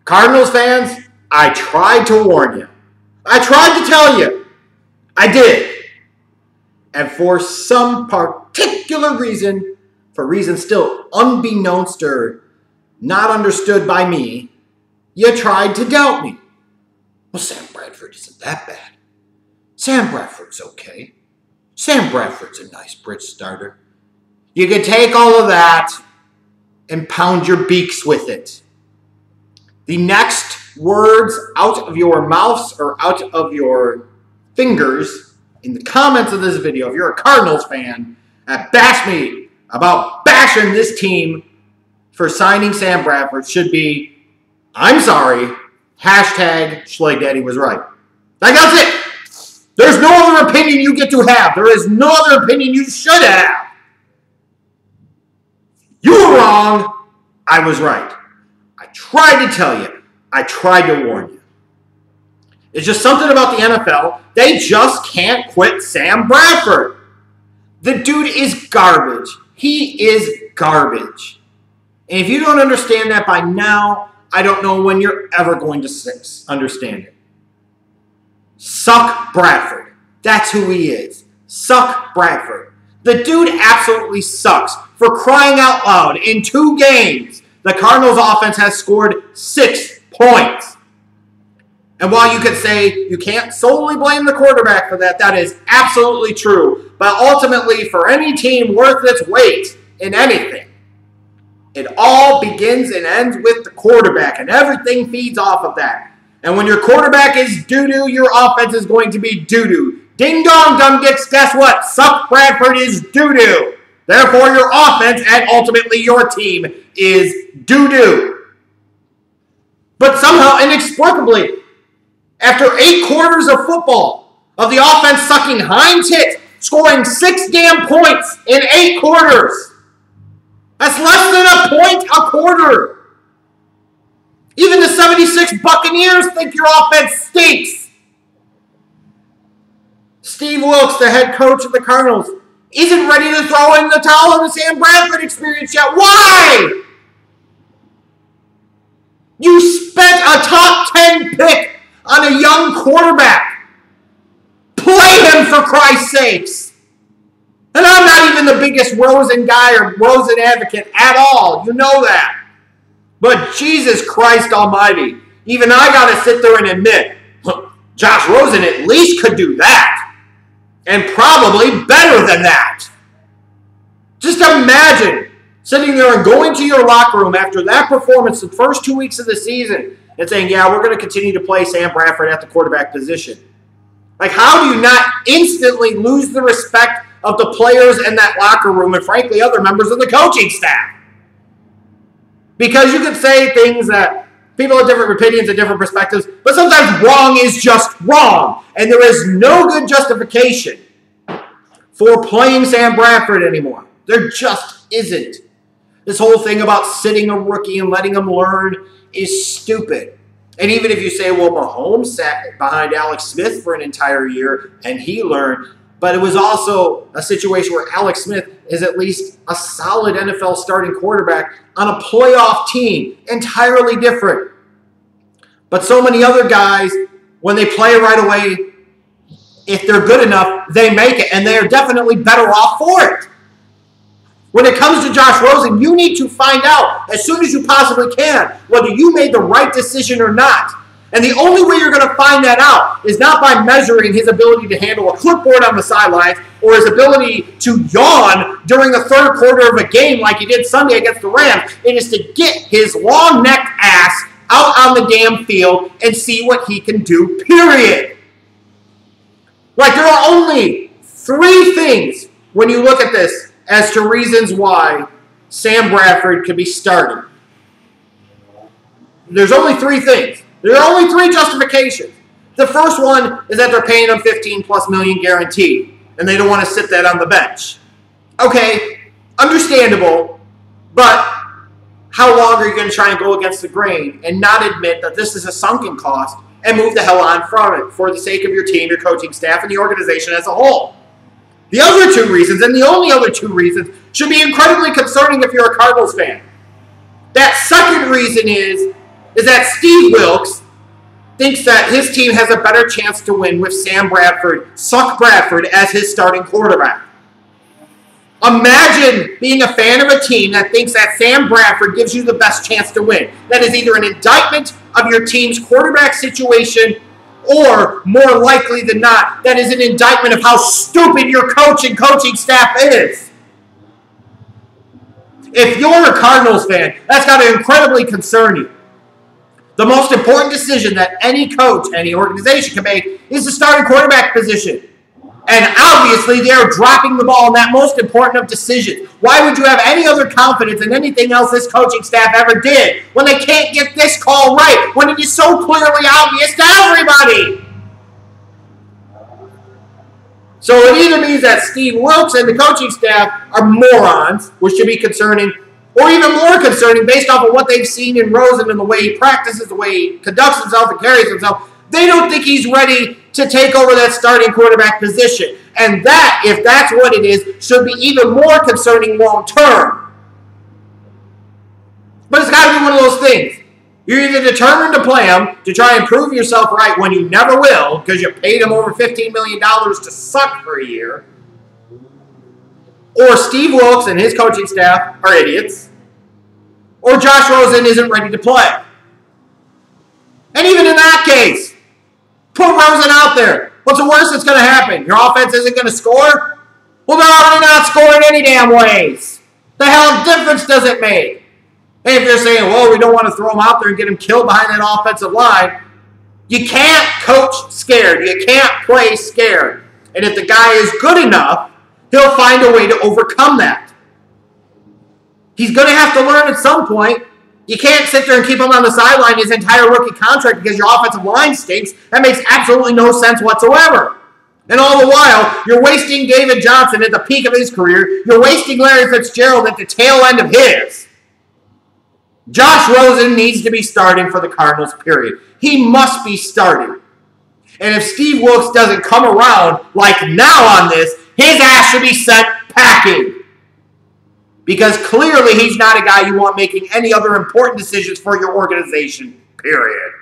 Cardinals fans, I tried to warn you. I tried to tell you. I did. And for some particular reason, for reasons still unbeknownst or not understood by me, you tried to doubt me. Well, Sam Bradford isn't that bad. Sam Bradford's okay. Sam Bradford's a nice bridge starter. You can take all of that and pound your beaks with it. The next words out of your mouths or out of your fingers in the comments of this video, if you're a Cardinals fan, bash me about bashing this team for signing Sam Bradford should be, I'm sorry, hashtag Schleg Daddy was right. Like, that's it. There's no other opinion you get to have. There is no other opinion you should have. You were wrong. I was right. I tried to tell you. I tried to warn you. It's just something about the NFL. They just can't quit Sam Bradford. The dude is garbage. He is garbage. And if you don't understand that by now, I don't know when you're ever going to understand it. Suck Bradford. That's who he is. Suck Bradford. The dude absolutely sucks. For crying out loud, in 2 games, the Cardinals offense has scored 6 points. And while you could say you can't solely blame the quarterback for that, that is absolutely true. But ultimately, for any team worth its weight in anything, it all begins and ends with the quarterback, and everything feeds off of that. And when your quarterback is doo-doo, your offense is going to be doo-doo. Ding-dong, dumb dicks, guess what? Suck Bradford is doo-doo. Therefore, your offense and ultimately your team is doo-doo. But somehow, inexplicably, after 8 quarters of football, of the offense sucking hind tit, scoring 6 damn points in 8 quarters, that's less than a point a quarter. Even the 76 Buccaneers think your offense stinks. Steve Wilks, the head coach of the Cardinals, isn't ready to throw in the towel on the Sam Bradford experience yet. Why? You spent a top 10 pick on a young quarterback. Play him, for Christ's sakes. And I'm not even the biggest Rosen guy or Rosen advocate at all. You know that. But Jesus Christ almighty, even I got to sit there and admit, Josh Rosen at least could do that. And probably better than that. Just imagine sitting there and going to your locker room after that performance the first 2 weeks of the season and saying, yeah, we're going to continue to play Sam Bradford at the quarterback position. Like, how do you not instantly lose the respect of the players in that locker room and, frankly, other members of the coaching staff? Because you could say things that people have different opinions and different perspectives, but sometimes wrong is just wrong. And there is no good justification for playing Sam Bradford anymore. There just isn't. This whole thing about sitting a rookie and letting him learn is stupid. And even if you say, well, Mahomes sat behind Alex Smith for an entire year and he learned, but it was also a situation where Alex Smith is at least a solid NFL starting quarterback on a playoff team. Entirely different. But so many other guys, when they play right away, if they're good enough, they make it. And they are definitely better off for it. When it comes to Josh Rosen, you need to find out as soon as you possibly can whether you made the right decision or not. And the only way you're going to find that out is not by measuring his ability to handle a clipboard on the sidelines or his ability to yawn during the third quarter of a game like he did Sunday against the Rams. It is to get his long-necked ass out on the damn field and see what he can do, period. Like, there are only 3 things when you look at this as to reasons why Sam Bradford could be started. There's only 3 things. There are only 3 justifications. The first one is that they're paying him $15+ million guaranteed, and they don't want to sit that on the bench. Okay, understandable, but how long are you going to try and go against the grain and not admit that this is a sunken cost and move the hell on from it for the sake of your team, your coaching staff, and the organization as a whole? The other 2 reasons, and the only other 2 reasons, should be incredibly concerning if you're a Cardinals fan. That second reason is is that Steve Wilks thinks that his team has a better chance to win with Sam Bradford, Suck Bradford, as his starting quarterback. Imagine being a fan of a team that thinks that Sam Bradford gives you the best chance to win. That is either an indictment of your team's quarterback situation, or more likely than not, that is an indictment of how stupid your coach and coaching staff is. If you're a Cardinals fan, that's got to incredibly concern you. The most important decision that any coach, any organization can make is the starting quarterback position. And obviously, they're dropping the ball in that most important of decisions. Why would you have any other confidence in anything else this coaching staff ever did when they can't get this call right, when it is so clearly obvious to everybody? So it either means that Steve Wilks and the coaching staff are morons, which should be concerning, or even more concerning based off of what they've seen in Rosen and the way he practices, the way he conducts himself and carries himself. They don't think he's ready to take over that starting quarterback position. And that, if that's what it is, should be even more concerning long term. But it's got to be one of those things. You're either determined to play him to try and prove yourself right when you never will because you paid him over $15 million to suck for a year, or Steve Wilks and his coaching staff are idiots, or Josh Rosen isn't ready to play. And even in that case, put Rosen out there. What's the worst that's going to happen? Your offense isn't going to score? Well, they're already not scoring any damn ways. The hell difference does it make? And if you're saying, well, we don't want to throw him out there and get him killed behind that offensive line, you can't coach scared. You can't play scared. And if the guy is good enough, he'll find a way to overcome that. He's going to have to learn at some point. You can't sit there and keep him on the sideline his entire rookie contract because your offensive line stinks. That makes absolutely no sense whatsoever. And all the while, you're wasting David Johnson at the peak of his career. You're wasting Larry Fitzgerald at the tail end of his. Josh Rosen needs to be starting for the Cardinals, period. He must be starting. And if Steve Wilks doesn't come around like now on this, his ass should be sent packing. Because clearly he's not a guy you want making any other important decisions for your organization, period.